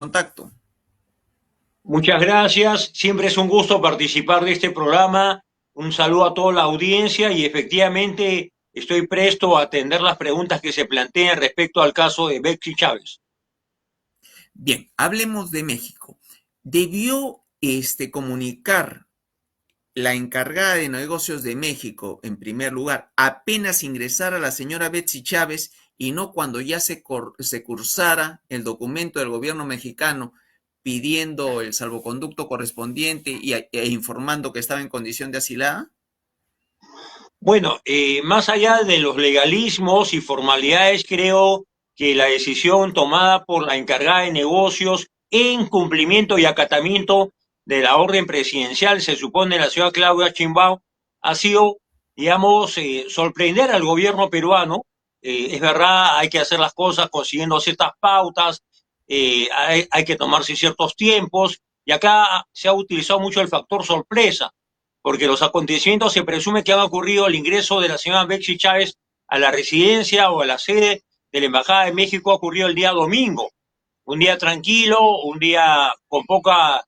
Contacto. Muchas gracias. Siempre es un gusto participar de este programa. Un saludo a toda la audiencia y efectivamente estoy presto a atender las preguntas que se plantean respecto al caso de Betsy Chávez. Bien, hablemos de México. ¿Debió comunicar la encargada de negocios de México, en primer lugar, apenas ingresara la señora Betsy Chávez y no cuando ya se cursara el documento del gobierno mexicano pidiendo el salvoconducto correspondiente e informando que estaba en condición de asilada? Bueno, más allá de los legalismos y formalidades, creo que la decisión tomada por la encargada de negocios en cumplimiento y acatamiento de la orden presidencial, se supone la señora Claudia Sheinbaum, ha sido, digamos, sorprender al gobierno peruano. Es verdad, hay que hacer las cosas consiguiendo ciertas pautas, hay que tomarse ciertos tiempos, y acá se ha utilizado mucho el factor sorpresa porque los acontecimientos se presume que han ocurrido el ingreso de la señora Betsy Chávez a la residencia o a la sede de la Embajada de México ha ocurrido el día domingo. Un día tranquilo, un día con poca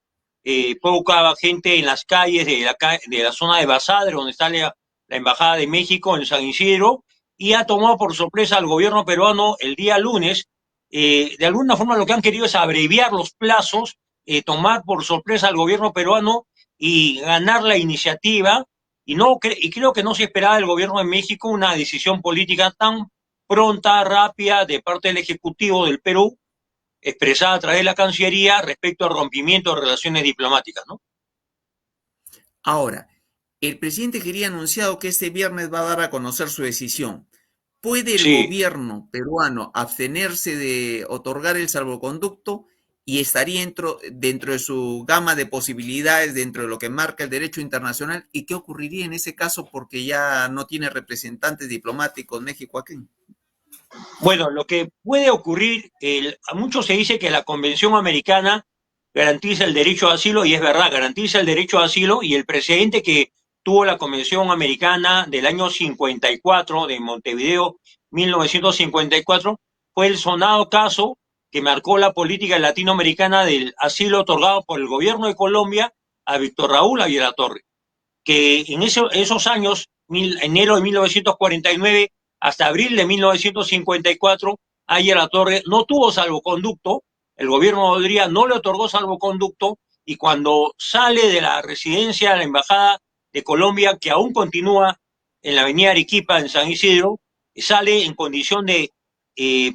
gente en las calles de la zona de Basadre, donde está la Embajada de México en San Isidro, y ha tomado por sorpresa al gobierno peruano el día lunes. De alguna forma lo que han querido es abreviar los plazos, tomar por sorpresa al gobierno peruano y ganar la iniciativa. Y creo que no se esperaba del gobierno de México una decisión política tan pronta, rápida, de parte del Ejecutivo del Perú, expresada a través de la Cancillería respecto al rompimiento de relaciones diplomáticas, ¿no? Ahora, el presidente quería anunciado que este viernes va a dar a conocer su decisión. ¿Puede el Sí. gobierno peruano abstenerse de otorgar el salvoconducto y estaría dentro de su gama de posibilidades, dentro de lo que marca el derecho internacional? ¿Y qué ocurriría en ese caso porque ya no tiene representantes diplomáticos México aquí? Bueno, lo que puede ocurrir, a muchos se dice que la Convención Americana garantiza el derecho a asilo, y es verdad, garantiza el derecho a asilo, y el precedente que tuvo la Convención Americana del año 54, de Montevideo, 1954, fue el sonado caso que marcó la política latinoamericana del asilo otorgado por el gobierno de Colombia a Víctor Raúl Aguilar Torre, que en esos años, enero de 1949 hasta abril de 1954, Ayer La Torre no tuvo salvoconducto, el gobierno de Odría no le otorgó salvoconducto, y cuando sale de la residencia de la Embajada de Colombia, que aún continúa en la avenida Arequipa, en San Isidro, sale en condición de eh,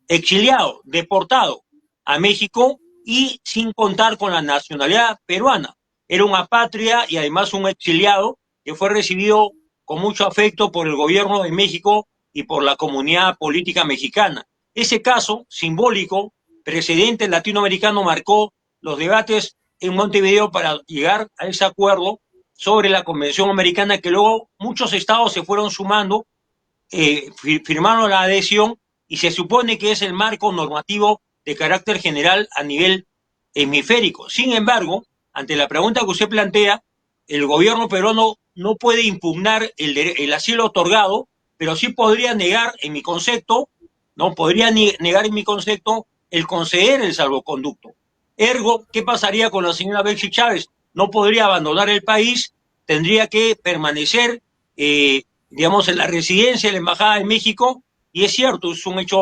exiliado, deportado a México y sin contar con la nacionalidad peruana. Era una patria y además un exiliado que fue recibido con mucho afecto por el gobierno de México y por la comunidad política mexicana. Ese caso simbólico, precedente latinoamericano, marcó los debates en Montevideo para llegar a ese acuerdo sobre la Convención Americana, que luego muchos estados se fueron sumando, firmaron la adhesión, y se supone que es el marco normativo de carácter general a nivel hemisférico. Sin embargo, ante la pregunta que usted plantea, el gobierno peruano no puede impugnar el asilo otorgado, pero sí podría negar, en mi concepto, no podría negar en mi concepto el conceder el salvoconducto. Ergo, ¿qué pasaría con la señora Betsy Chávez? No podría abandonar el país, tendría que permanecer, digamos, en la residencia de la Embajada de México, y es cierto, es un hecho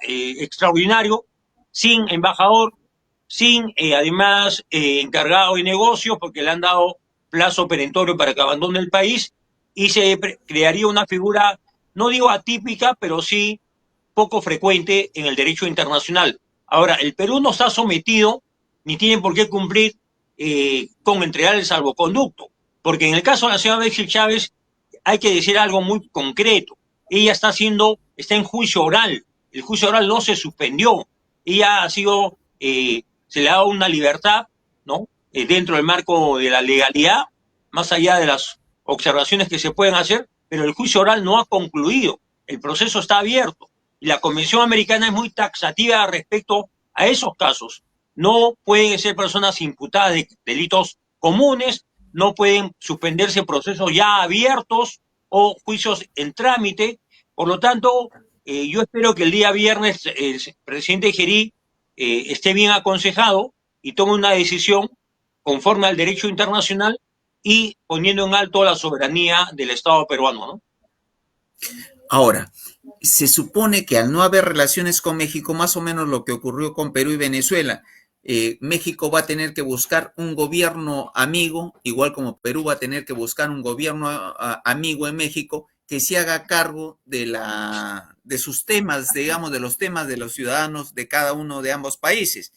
extraordinario, sin embajador, sin además encargado de negocios, porque le han dado plazo perentorio para que abandone el país, y se crearía una figura, no digo atípica, pero sí poco frecuente en el derecho internacional. Ahora, el Perú no está sometido ni tiene por qué cumplir con entregar el salvoconducto, porque en el caso de la señora Bexil Chávez hay que decir algo muy concreto. Ella está en juicio oral. El juicio oral no se suspendió. Ella ha sido, se le ha dado una libertad, ¿no? Dentro del marco de la legalidad, más allá de las observaciones que se pueden hacer, pero el juicio oral no ha concluido. El proceso está abierto. Y la Convención Americana es muy taxativa respecto a esos casos. No pueden ser personas imputadas de delitos comunes, no pueden suspenderse procesos ya abiertos o juicios en trámite. Por lo tanto, yo espero que el día viernes el presidente Gerí esté bien aconsejado y tome una decisión conforme al derecho internacional y poniendo en alto la soberanía del Estado peruano, ¿no? Ahora, se supone que al no haber relaciones con México, más o menos lo que ocurrió con Perú y Venezuela, México va a tener que buscar un gobierno amigo, igual como Perú va a tener que buscar un gobierno amigo en México que se haga cargo de sus temas, digamos, de los temas de los ciudadanos de cada uno de ambos países.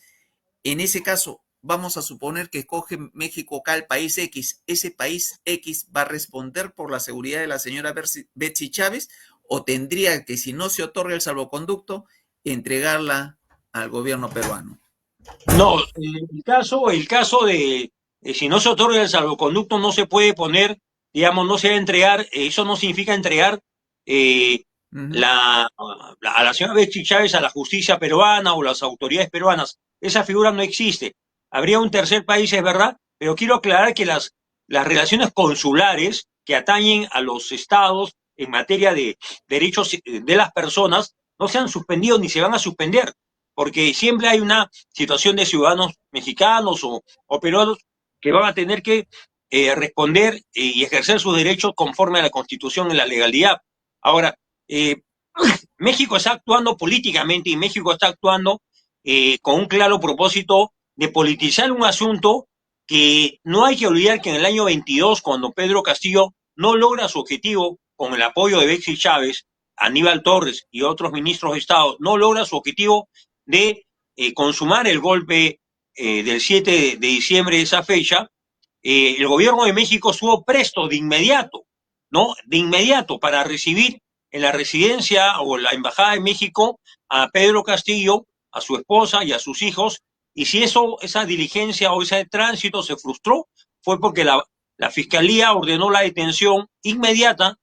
En ese caso, vamos a suponer que coge México acá el país X. Ese país X va a responder por la seguridad de la señora Betsy Chávez o tendría que, si no se otorga el salvoconducto, entregarla al gobierno peruano. No, el caso de si no se otorga el salvoconducto no se puede poner, digamos, no se va a entregar, eso no significa entregar eh, Uh -huh. a la señora Betsy Chávez a la justicia peruana o las autoridades peruanas. Esa figura no existe. Habría un tercer país, es verdad, pero quiero aclarar que las relaciones consulares que atañen a los estados en materia de derechos de las personas no se han suspendido ni se van a suspender, porque siempre hay una situación de ciudadanos mexicanos o peruanos que van a tener que responder y ejercer sus derechos conforme a la Constitución y la legalidad. Ahora, eh, México está actuando políticamente y México está actuando con un claro propósito de politizar un asunto que no hay que olvidar que en el año 22, cuando Pedro Castillo no logra su objetivo con el apoyo de Betsy Chávez, Aníbal Torres y otros ministros de Estado, no logra su objetivo de consumar el golpe del 7 de diciembre de esa fecha, el gobierno de México estuvo presto de inmediato, ¿no? De inmediato para recibir en la residencia o la embajada de México a Pedro Castillo, a su esposa y a sus hijos, y si esa diligencia o ese tránsito se frustró, fue porque la fiscalía ordenó la detención inmediata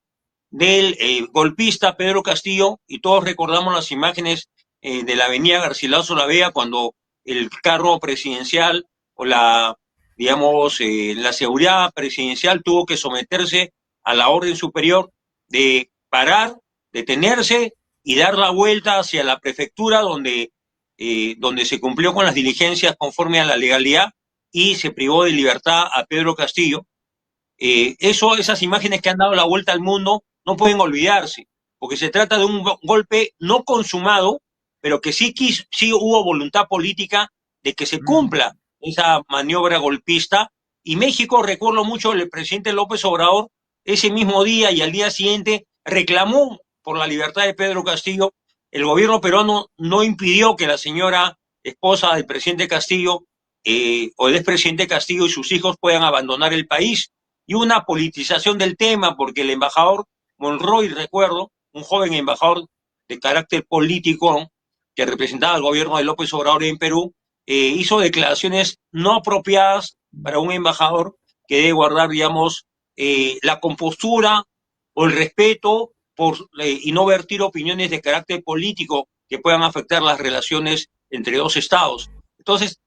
del golpista Pedro Castillo, y todos recordamos las imágenes de la avenida Garcilaso La Vega cuando el carro presidencial o digamos, la seguridad presidencial tuvo que someterse a la orden superior de parar, detenerse y dar la vuelta hacia la prefectura donde se cumplió con las diligencias conforme a la legalidad y se privó de libertad a Pedro Castillo. Esas imágenes que han dado la vuelta al mundo no pueden olvidarse, porque se trata de un golpe no consumado, pero que sí hubo voluntad política de que se cumpla esa maniobra golpista. Y México, recuerdo mucho, el presidente López Obrador, ese mismo día y al día siguiente, reclamó por la libertad de Pedro Castillo. El gobierno peruano no impidió que la señora esposa del presidente Castillo o el expresidente Castillo y sus hijos puedan abandonar el país, y una politización del tema, porque el embajador Monroy, recuerdo, un joven embajador de carácter político que representaba al gobierno de López Obrador en Perú, hizo declaraciones no apropiadas para un embajador que debe guardar, digamos, la compostura o el respeto y no vertir opiniones de carácter político que puedan afectar las relaciones entre dos estados. Entonces,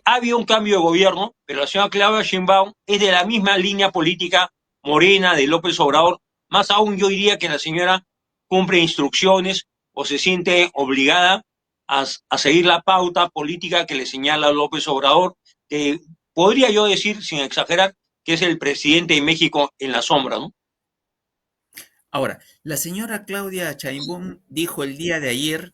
ha habido un cambio de gobierno, pero la señora Claudia Sheinbaum es de la misma línea política morena de López Obrador. Más aún yo diría que la señora cumple instrucciones o se siente obligada a seguir la pauta política que le señala López Obrador, que podría yo decir, sin exagerar, que es el presidente de México en la sombra, ¿no? Ahora, la señora Claudia Sheinbaum dijo el día de ayer,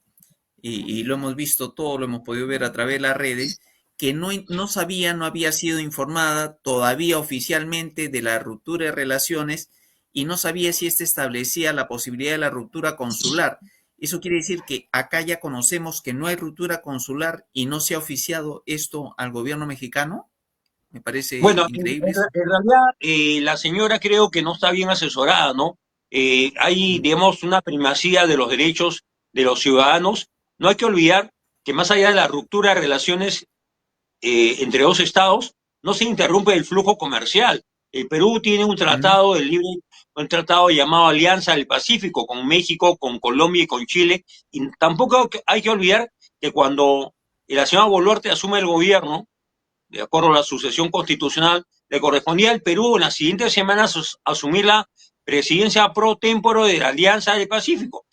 y lo hemos visto todo, lo hemos podido ver a través de las redes, que no sabía, no había sido informada todavía oficialmente de la ruptura de relaciones y no sabía si éste establecía la posibilidad de la ruptura consular. Eso quiere decir que acá ya conocemos que no hay ruptura consular y no se ha oficiado esto al gobierno mexicano. Me parece Bueno, increíble eso. en realidad la señora creo que no está bien asesorada, ¿no? Hay, digamos, una primacía de los derechos de los ciudadanos. No hay que olvidar que más allá de la ruptura de relaciones entre dos estados, no se interrumpe el flujo comercial. El Perú tiene un tratado llamado Alianza del Pacífico con México, con Colombia y con Chile. Y tampoco hay que olvidar que cuando la señora Boluarte asume el gobierno, de acuerdo a la sucesión constitucional, le correspondía al Perú en las siguientes semanas asumir la presidencia pro tempore de la Alianza del Pacífico,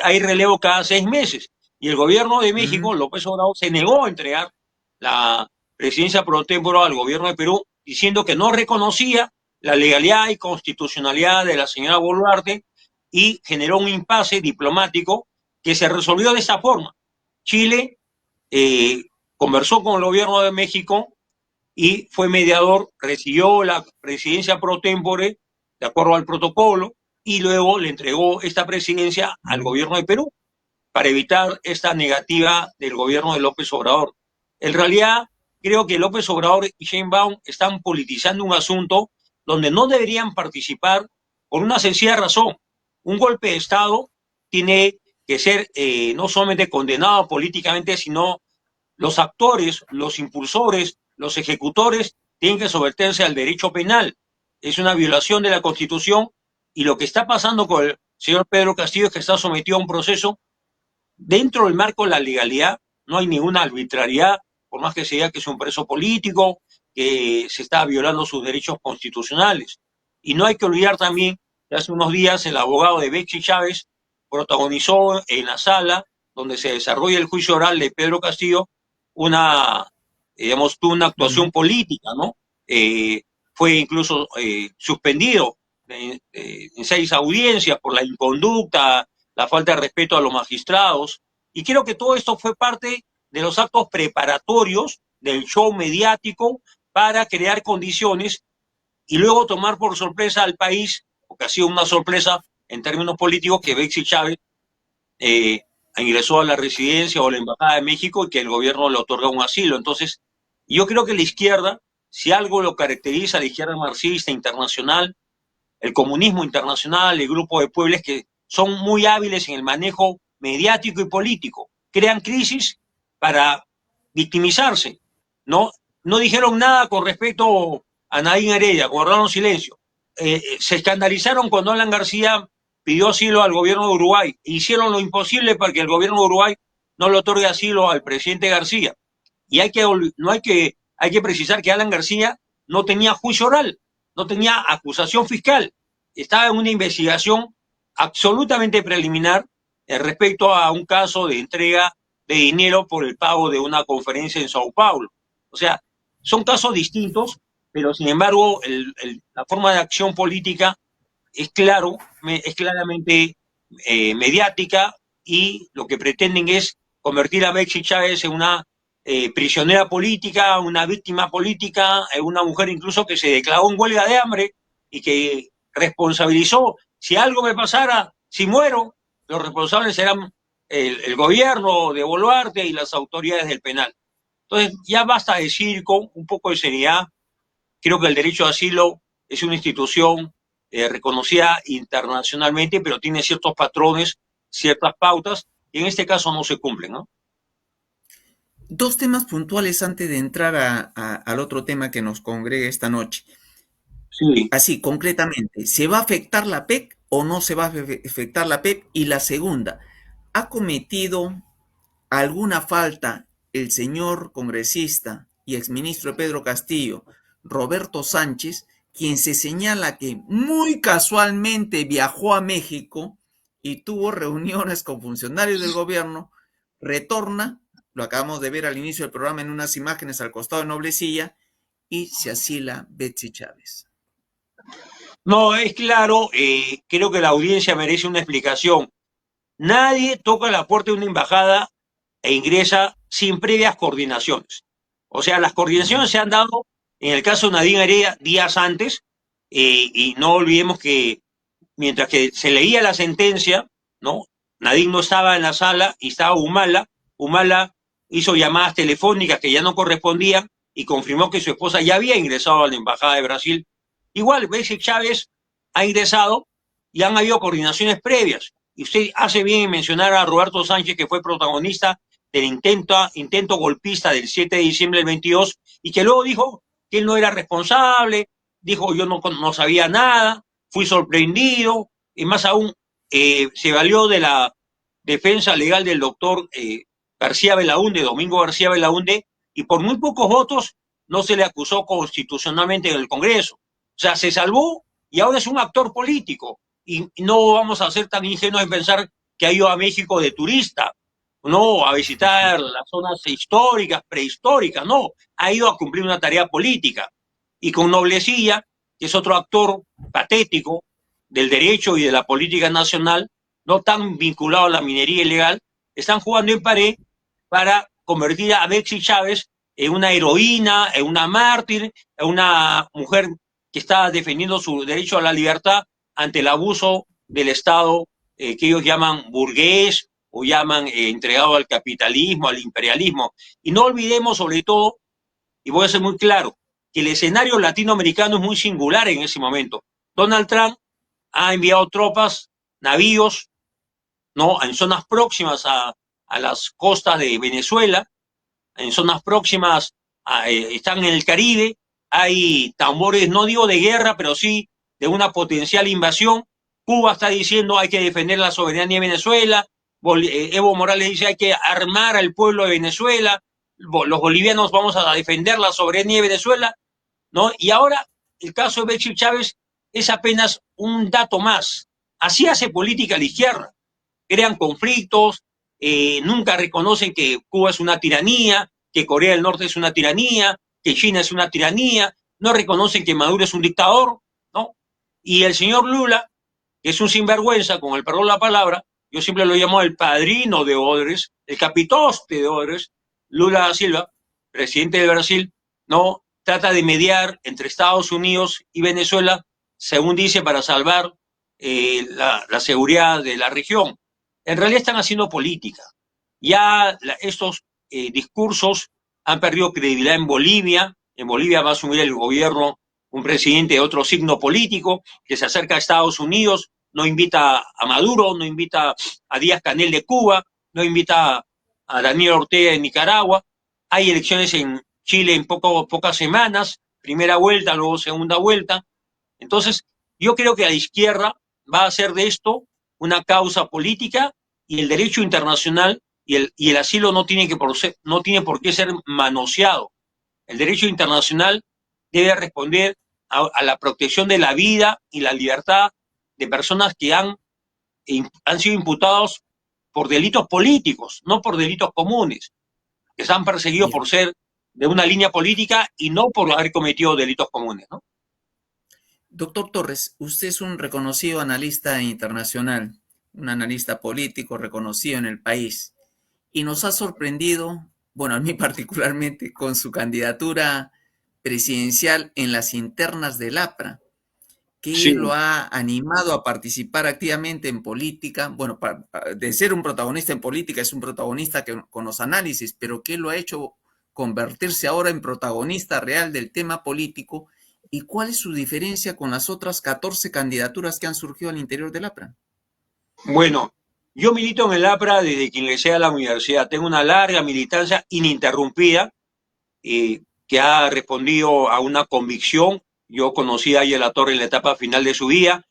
hay relevo cada 6 meses. Y el gobierno de Mm, México, López Obrador, se negó a entregar la presidencia pro tempore al gobierno de Perú, diciendo que no reconocía la legalidad y constitucionalidad de la señora Boluarte y generó un impasse diplomático que se resolvió de esta forma. Chile eh, conversó con el gobierno de México y fue mediador, recibió la presidencia pro tempore de acuerdo al protocolo y luego le entregó esta presidencia al mm. gobierno de Perú para evitar esta negativa del gobierno de López Obrador. En realidad, creo que López Obrador y Sheinbaum están politizando un asunto donde no deberían participar por una sencilla razón. Un golpe de Estado tiene que ser no solamente condenado políticamente, sino los actores, los impulsores, los ejecutores tienen que someterse al derecho penal. Es una violación de la Constitución y lo que está pasando con el señor Pedro Castillo es que está sometido a un proceso dentro del marco de la legalidad. No hay ninguna arbitrariedad, por más que se diga que es un preso político, que se está violando sus derechos constitucionales. Y no hay que olvidar también que hace unos días el abogado de Betsy Chávez protagonizó en la sala donde se desarrolla el juicio oral de Pedro Castillo una, digamos, una actuación Mm. política, ¿no? Fue incluso suspendido en 6 audiencias por la inconducta, la falta de respeto a los magistrados. Y creo que todo esto fue parte de los actos preparatorios del show mediático para crear condiciones y luego tomar por sorpresa al país, porque ha sido una sorpresa en términos políticos que Betsy Chávez eh, ingresó a la residencia o a la embajada de México y que el gobierno le otorga un asilo. Entonces, yo creo que la izquierda, si algo lo caracteriza a la izquierda marxista internacional, el comunismo internacional, el grupo de pueblos que son muy hábiles en el manejo mediático y político, crean crisis para victimizarse, ¿no? No dijeron nada con respecto a Nadine Heredia, guardaron silencio. Se escandalizaron cuando Alan García pidió asilo al gobierno de Uruguay. Hicieron lo imposible para que el gobierno de Uruguay no le otorgue asilo al presidente García. Y hay que precisar que Alan García no tenía juicio oral, no tenía acusación fiscal, estaba en una investigación absolutamente preliminar respecto a un caso de entrega de dinero por el pago de una conferencia en Sao Paulo. O sea, son casos distintos, pero sin embargo la forma de acción política es claramente mediática y lo que pretenden es convertir a Betsy Chávez en una prisionera política, una víctima política, una mujer incluso que se declaró en huelga de hambre y que responsabilizó, si algo me pasara, si muero, los responsables serán el gobierno de Boluarte y las autoridades del penal. Entonces, ya basta de circo, un poco de seriedad. Creo que el derecho de asilo es una institución reconocida internacionalmente, pero tiene ciertos patrones, ciertas pautas, y en este caso no se cumplen, ¿no? Dos temas puntuales antes de entrar al otro tema que nos congrega esta noche. Sí. Así, concretamente, ¿se va a afectar la PEC o no se va a afectar la PEC? Y la segunda, ¿ha cometido alguna falta el señor congresista y exministro de Pedro Castillo, Roberto Sánchez, quien se señala que muy casualmente viajó a México y tuvo reuniones con funcionarios del gobierno, retorna, lo acabamos de ver al inicio del programa en unas imágenes al costado de Noblecilla, y se asila Betsy Chávez? No, es claro, creo que la audiencia merece una explicación. Nadie toca la puerta de una embajada e ingresa sin previas coordinaciones. O sea, las Ujú. coordinaciones se han dado en el caso de Nadine Heredia días antes, y no olvidemos que mientras que se leía la sentencia, ¿no? Nadine no estaba en la sala y estaba Humala. Humala hizo llamadas telefónicas que ya no correspondían y confirmó que su esposa ya había ingresado a la Embajada de Brasil. Igual, Betsy Chávez ha ingresado y han habido coordinaciones previas. Y usted hace bien en mencionar a Roberto Sánchez, que fue protagonista del intento golpista del 7 de diciembre del 22 y que luego dijo que él no era responsable, dijo yo no sabía nada, fui sorprendido, y más aún se valió de la defensa legal del doctor García Belaunde, Domingo García Belaunde, y por muy pocos votos no se le acusó constitucionalmente en el Congreso. O sea, se salvó y ahora es un actor político. Y no vamos a ser tan ingenuos en pensar que ha ido a México de turista. no a visitar las zonas históricas, prehistóricas, no, ha ido a cumplir una tarea política. Y con Noblecilla, que es otro actor patético del derecho y de la política nacional, no tan vinculado a la minería ilegal, están jugando en pared para convertir a Betsy Chávez en una heroína, en una mártir, en una mujer que está defendiendo su derecho a la libertad ante el abuso del Estado que ellos llaman burgués o llaman entregado al capitalismo, al imperialismo. Y no olvidemos sobre todo, y voy a ser muy claro, que el escenario latinoamericano es muy singular en ese momento. Donald Trump ha enviado tropas, navíos, ¿no? En zonas próximas a las costas de Venezuela, en zonas próximas están en el Caribe, hay tambores, no digo de guerra, pero sí de una potencial invasión. Cuba está diciendo hay que defender la soberanía de Venezuela, Evo Morales dice hay que armar al pueblo de Venezuela, los bolivianos vamos a defender la soberanía de Venezuela, ¿no? Y ahora el caso de Betsy Chávez es apenas un dato más. Así hace política la izquierda, crean conflictos, nunca reconocen que Cuba es una tiranía, que Corea del Norte es una tiranía, que China es una tiranía, no reconocen que Maduro es un dictador, ¿no? Y el señor Lula, que es un sinvergüenza, con el perdón de la palabra, yo siempre lo llamo el padrino de Odres, el capitoste de Odres, Lula da Silva, presidente de Brasil, ¿no? Trata de mediar entre Estados Unidos y Venezuela, según dice, para salvar la seguridad de la región. En realidad están haciendo política. Ya estos discursos han perdido credibilidad en Bolivia. En Bolivia va a asumir el gobierno un presidente de otro signo político que se acerca a Estados Unidos, no invita a Maduro, no invita a Díaz Canel de Cuba, no invita a Daniel Ortega de Nicaragua. Hay elecciones en Chile en pocas semanas, primera vuelta, luego segunda vuelta. Entonces, yo creo que la izquierda va a hacer de esto una causa política y el derecho internacional y el asilo no tiene por qué ser manoseado. El derecho internacional debe responder a la protección de la vida y la libertad de personas que han sido imputados por delitos políticos, no por delitos comunes, que están perseguidos Bien. por ser de una línea política y no por haber cometido delitos comunes, ¿no? Doctor Torres, usted es un reconocido analista internacional, un analista político reconocido en el país, y nos ha sorprendido, bueno, a mí particularmente, con su candidatura presidencial en las internas del APRA. ¿Qué lo Sí. ha animado a participar activamente en política? Bueno, de ser un protagonista en política, es un protagonista con los análisis, pero ¿qué lo ha hecho convertirse ahora en protagonista real del tema político? ¿Y cuál es su diferencia con las otras 14 candidaturas que han surgido al interior del APRA? Bueno, yo milito en el APRA desde que ingresé a la universidad. Tengo una larga militancia ininterrumpida que ha respondido a una convicción. Yo conocí a Ayala Torre en la etapa final de su vida.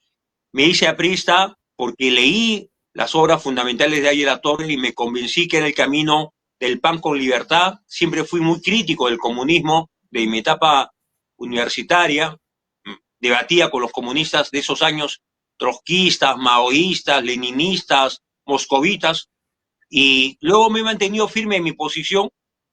Me hice aprista porque leí las obras fundamentales de Ayala Torre y me convencí que era el camino del pan con libertad. Siempre fui muy crítico del comunismo de mi etapa universitaria. Debatía con los comunistas de esos años, trotskistas, maoístas, leninistas, moscovitas, y luego me he mantenido firme en mi posición.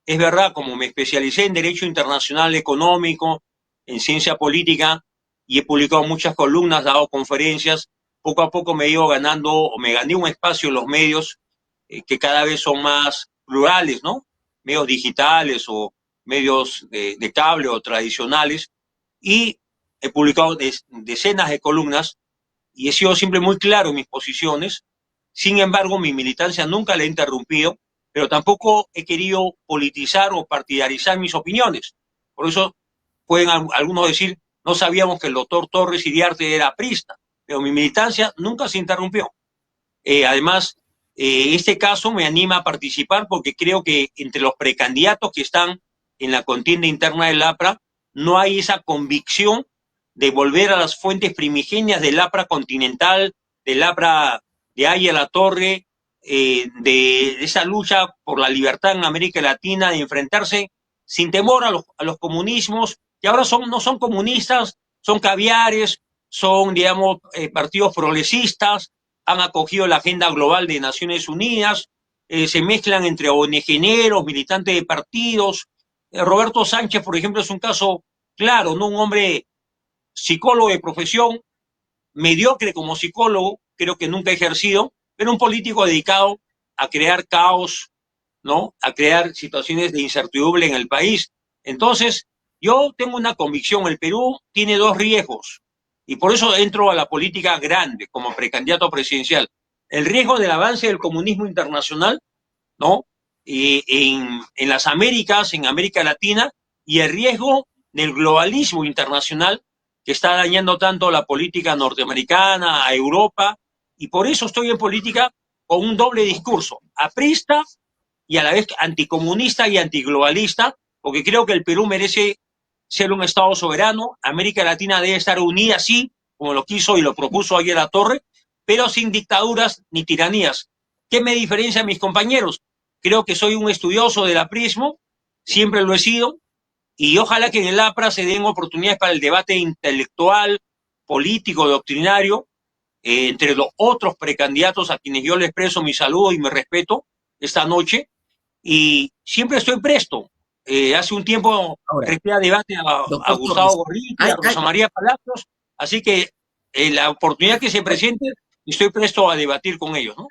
Es verdad, como me especialicé en Derecho Internacional Económico, en Ciencia Política, y he publicado muchas columnas, dado conferencias, poco a poco me he ido ganando, o me gané un espacio en los medios que cada vez son más plurales, ¿no? Medios digitales o medios de cable o tradicionales, y he publicado decenas de columnas y he sido siempre muy claro en mis posiciones. Sin embargo, mi militancia nunca la he interrumpido, pero tampoco he querido politizar o partidarizar mis opiniones. Por eso pueden algunos decir, no sabíamos que el doctor Torres Iriarte era aprista, pero mi militancia nunca se interrumpió. Además, este caso me anima a participar porque creo que entre los precandidatos que están en la contienda interna del APRA no hay esa convicción de volver a las fuentes primigenias del APRA continental, del APRA de Ayala Torre, de esa lucha por la libertad en América Latina, de enfrentarse sin temor a los comunismos, que ahora no son comunistas, son caviares, son, digamos, partidos progresistas, han acogido la Agenda Global de Naciones Unidas, se mezclan entre ONGeros, militantes de partidos. Roberto Sánchez, por ejemplo, es un caso claro, ¿no? Un hombre psicólogo de profesión, mediocre como psicólogo, creo que nunca ha ejercido, pero un político dedicado a crear caos, ¿no? A crear situaciones de incertidumbre en el país. Entonces, yo tengo una convicción, el Perú tiene dos riesgos, y por eso entro a la política grande como precandidato presidencial. El riesgo del avance del comunismo internacional, ¿no? En las Américas, en América Latina, y el riesgo del globalismo internacional que está dañando tanto la política norteamericana, a Europa, y por eso estoy en política con un doble discurso, aprista y a la vez anticomunista y antiglobalista, porque creo que el Perú merece ser un Estado soberano, América Latina debe estar unida, sí, como lo quiso y lo propuso ayer la Torre, pero sin dictaduras ni tiranías. ¿Qué me diferencia a mis compañeros? Creo que soy un estudioso del aprismo, siempre lo he sido, y ojalá que en el APRA se den oportunidades para el debate intelectual, político, doctrinario, entre los otros precandidatos a quienes yo les expreso mi saludo y mi respeto esta noche, y siempre estoy presto. Hace un tiempo Ahora, presté a debate a doctor Gustavo Torres, Gorriti, hay, a hay, Rosa María Palacios, así que la oportunidad que se presente, estoy presto a debatir con ellos, ¿no?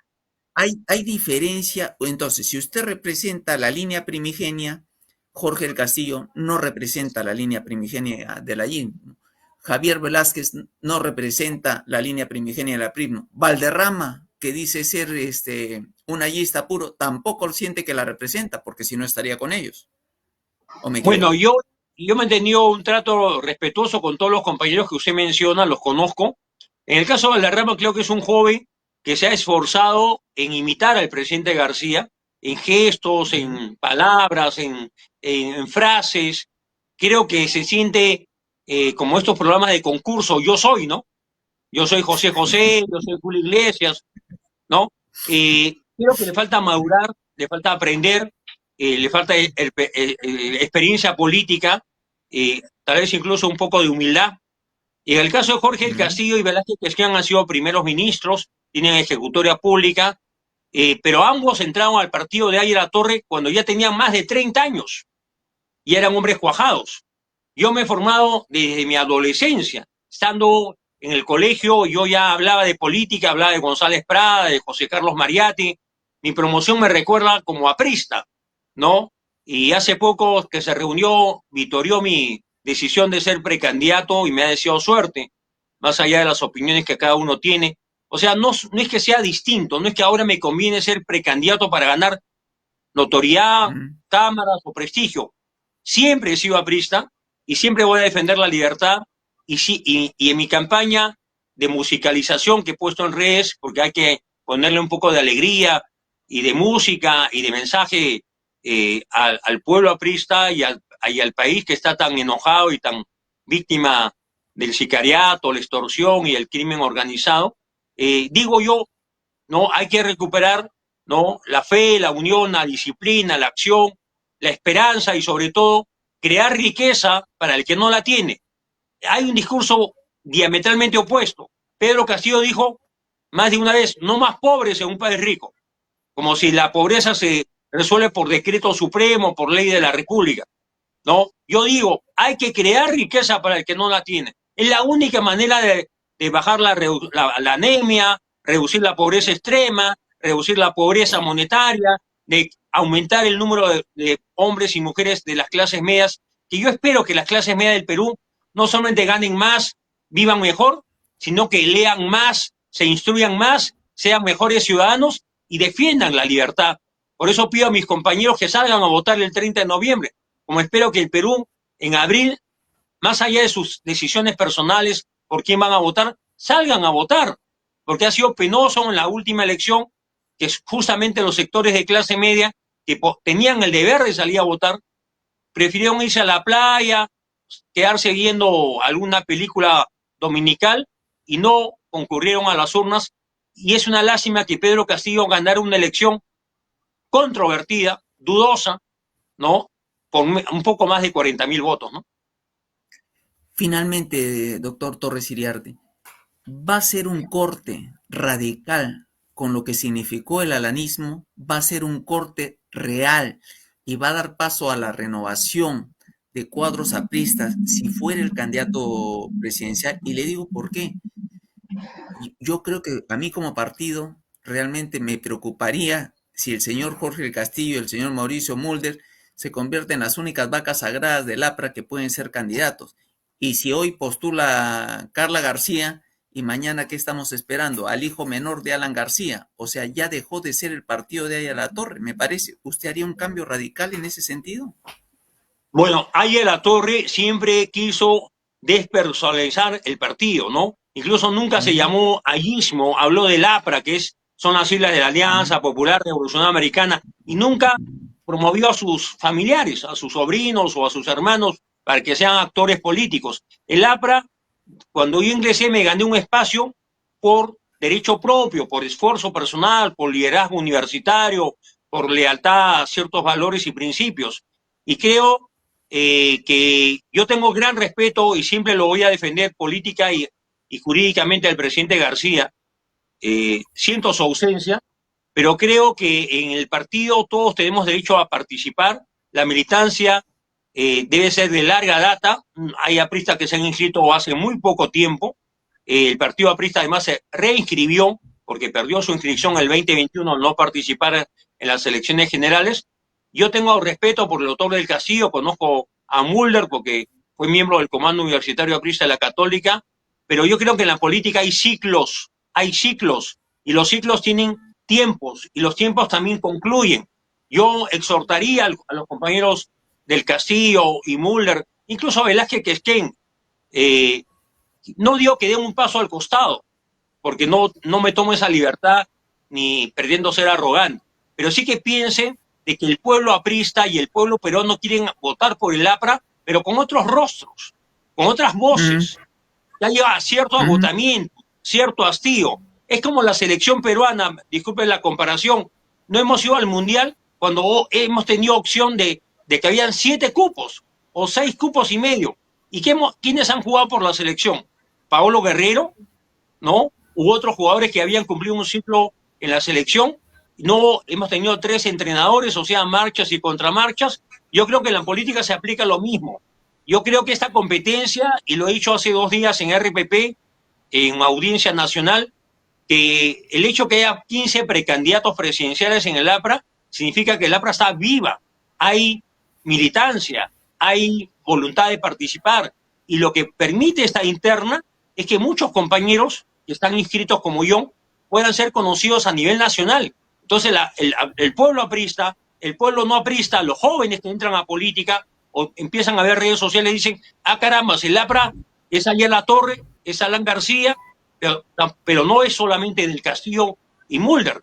hay diferencia, o entonces, si usted representa la línea primigenia, Jorge del Castillo no representa la línea primigenia de la YIN, ¿no? Javier Velázquez no representa la línea primigenia de la PRI, ¿no? Valderrama, que dice ser un ayista puro, tampoco siente que la representa, porque si no estaría con ellos. ¿O me Bueno, equivoco? yo me he tenido un trato respetuoso con todos los compañeros que usted menciona, los conozco. En el caso de Valderrama, creo que es un joven que se ha esforzado en imitar al presidente García, en gestos, Ujú. en palabras, en frases. Creo que se siente como estos programas de concurso, yo soy, ¿no? Yo soy José José, yo soy Julio Iglesias, ¿no? Creo que le falta madurar, le falta aprender, le falta experiencia política, tal vez incluso un poco de humildad. Y en el caso de Jorge del Ujú. Castillo y Velázquez Quesquén han sido primeros ministros, tienen ejecutoria pública, pero ambos entraron al partido de Ayer Torre cuando ya tenían más de 30 años y eran hombres cuajados. Yo me he formado desde mi adolescencia, estando en el colegio, yo ya hablaba de política, hablaba de González Prada, de José Carlos Mariatti. Mi promoción me recuerda como aprista, ¿no? Y hace poco que se reunió, vitorió mi decisión de ser precandidato y me ha deseado suerte, más allá de las opiniones que cada uno tiene. O sea, no es que sea distinto, no es que ahora me conviene ser precandidato para ganar notoriedad, Ujú. cámaras o prestigio. Siempre he sido aprista y siempre voy a defender la libertad y en mi campaña de musicalización que he puesto en redes, porque hay que ponerle un poco de alegría y de música y de mensaje al pueblo aprista y al país que está tan enojado y tan víctima del sicariato, la extorsión y el crimen organizado. Digo yo, ¿no? Hay que recuperar, ¿no? La fe, la unión, la disciplina, la acción, la esperanza y sobre todo crear riqueza para el que no la tiene. Hay un discurso diametralmente opuesto. Pedro Castillo dijo más de una vez, no más pobres en un país rico, como si la pobreza se resuelve por decreto supremo, por ley de la República. ¿No? Yo digo, hay que crear riqueza para el que no la tiene. Es la única manera de bajar la anemia, reducir la pobreza extrema, reducir la pobreza monetaria, de aumentar el número de hombres y mujeres de las clases medias, que yo espero que las clases medias del Perú no solamente ganen más, vivan mejor, sino que lean más, se instruyan más, sean mejores ciudadanos y defiendan la libertad. Por eso pido a mis compañeros que salgan a votar el 30 de noviembre, como espero que el Perú en abril, más allá de sus decisiones personales por quién van a votar, salgan a votar, porque ha sido penoso en la última elección que justamente los sectores de clase media que tenían el deber de salir a votar, prefirieron irse a la playa, quedarse viendo alguna película dominical y no concurrieron a las urnas. Y es una lástima que Pedro Castillo ganara una elección controvertida, dudosa, ¿no? Con un poco más de 40.000 votos, ¿no? Finalmente, doctor Torres Iriarte, va a ser un corte radical con lo que significó el alanismo, va a ser un corte real y va a dar paso a la renovación de cuadros apristas si fuera el candidato presidencial. Y le digo por qué. Yo creo que a mí como partido realmente me preocuparía si el señor Jorge del Castillo y el señor Mauricio Mulder se convierten en las únicas vacas sagradas del APRA que pueden ser candidatos. Y si hoy postula Carla García y mañana, ¿qué estamos esperando? Al hijo menor de Alan García. O sea, ya dejó de ser el partido de Aya La Torre, me parece. ¿Usted haría un cambio radical en ese sentido? Bueno, Aya La Torre siempre quiso despersonalizar el partido, ¿no? Incluso nunca se Mm, llamó ayismo, habló del APRA, son las siglas de la mm, Alianza Popular Revolucionaria Americana, y nunca promovió a sus familiares, a sus sobrinos o a sus hermanos para que sean actores políticos. El APRA, cuando yo ingresé, me gané un espacio por derecho propio, por esfuerzo personal, por liderazgo universitario, por lealtad a ciertos valores y principios. Y creo que yo tengo gran respeto y siempre lo voy a defender política y jurídicamente al presidente García. Siento su ausencia, pero creo que en el partido todos tenemos derecho a participar. La militancia debe ser de larga data. Hay apristas que se han inscrito hace muy poco tiempo. El partido aprista además se reinscribió porque perdió su inscripción el 2021 al no participar en las elecciones generales. Yo tengo respeto por el doctor del Castillo, conozco a Mulder porque fue miembro del Comando Universitario Aprista de la Católica, pero yo creo que en la política hay ciclos, y los ciclos tienen tiempos, y los tiempos también concluyen. Yo exhortaría a los compañeros del Castillo y Mulder, incluso a Velázquez Quesquén, eh, no digo que den un paso al costado, porque no me tomo esa libertad ni perdiendo ser arrogante, pero sí que piensen de que el pueblo aprista y el pueblo peruano quieren votar por el APRA, pero con otros rostros, con otras mm, voces. Ya lleva cierto mm. agotamiento, cierto hastío. Es como la selección peruana, disculpen la comparación, no hemos ido al Mundial cuando hemos tenido opción de que habían 7 cupos o 6 cupos y medio. ¿Y quiénes han jugado por la selección? Paolo Guerrero, ¿no? Hubo otros jugadores que habían cumplido un ciclo en la selección. No hemos tenido 3 entrenadores, o sea, marchas y contramarchas. Yo creo que en la política se aplica lo mismo. Yo creo que esta competencia, y lo he dicho hace 2 días en RPP, en audiencia nacional, que el hecho que haya 15 precandidatos presidenciales en el APRA significa que el APRA está viva. Hay militancia, hay voluntad de participar. Y lo que permite esta interna es que muchos compañeros que están inscritos como yo puedan ser conocidos a nivel nacional. Entonces, el pueblo aprista, el pueblo no aprista, los jóvenes que entran a política o empiezan a ver redes sociales y dicen, ah, caramba, el APRA es Ariel La Torre, es Alan García, pero no es solamente del Castillo y Mulder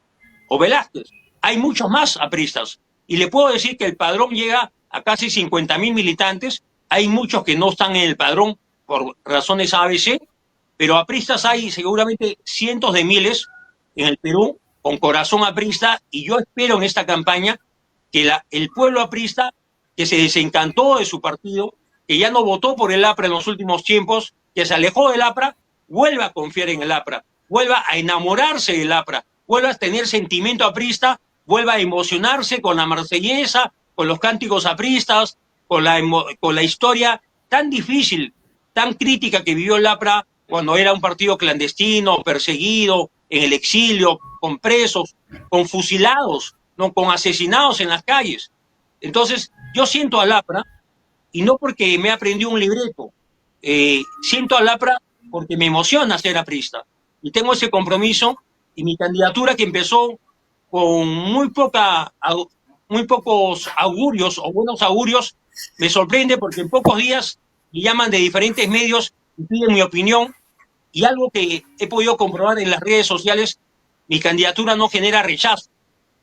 o Velázquez. Hay muchos más apristas. Y le puedo decir que el padrón llega a casi 50.000 militantes. Hay muchos que no están en el padrón por razones ABC, pero apristas hay seguramente cientos de miles en el Perú con corazón aprista, y yo espero en esta campaña que el pueblo aprista, que se desencantó de su partido, que ya no votó por el APRA en los últimos tiempos, que se alejó del APRA, vuelva a confiar en el APRA, vuelva a enamorarse del APRA, vuelva a tener sentimiento aprista, vuelva a emocionarse con la marsellesa, con los cánticos apristas, con la historia tan difícil, tan crítica que vivió el APRA cuando era un partido clandestino, perseguido, en el exilio, con presos, con fusilados, ¿no? Con asesinados en las calles. Entonces, yo siento al APRA, y no porque me aprendió un libreto, siento al APRA porque me emociona ser aprista. Y tengo ese compromiso, y mi candidatura, que empezó con muy pocos augurios o buenos augurios, me sorprende porque en pocos días me llaman de diferentes medios y piden mi opinión, y algo que he podido comprobar en las redes sociales, mi candidatura no genera rechazo,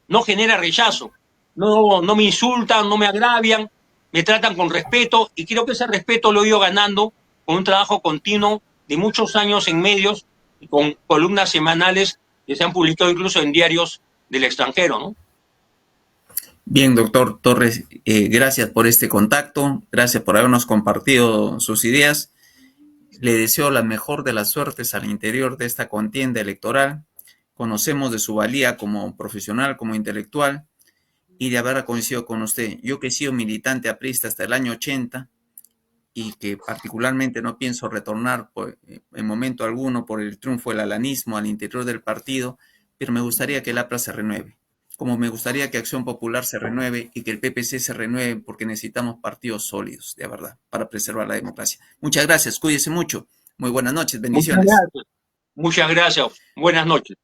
no genera rechazo, no me insultan, no me agravian, me tratan con respeto, y creo que ese respeto lo he ido ganando con un trabajo continuo de muchos años en medios y con columnas semanales que se han publicado incluso en diarios del extranjero, ¿no? Bien, doctor Torres, gracias por este contacto, gracias por habernos compartido sus ideas. Le deseo la mejor de las suertes al interior de esta contienda electoral conocemos de su valía como profesional, como intelectual, y de haber coincidido con usted. Yo que he sido militante aprista hasta el año 80 y que particularmente no pienso retornar en momento alguno por el triunfo del alanismo al interior del partido, pero me gustaría que el APRA se renueve, como me gustaría que Acción Popular se renueve y que el PPC se renueve, porque necesitamos partidos sólidos, de verdad, para preservar la democracia. Muchas gracias, cuídese mucho. Muy buenas noches, Muchas bendiciones. gracias. Muchas gracias. Buenas noches.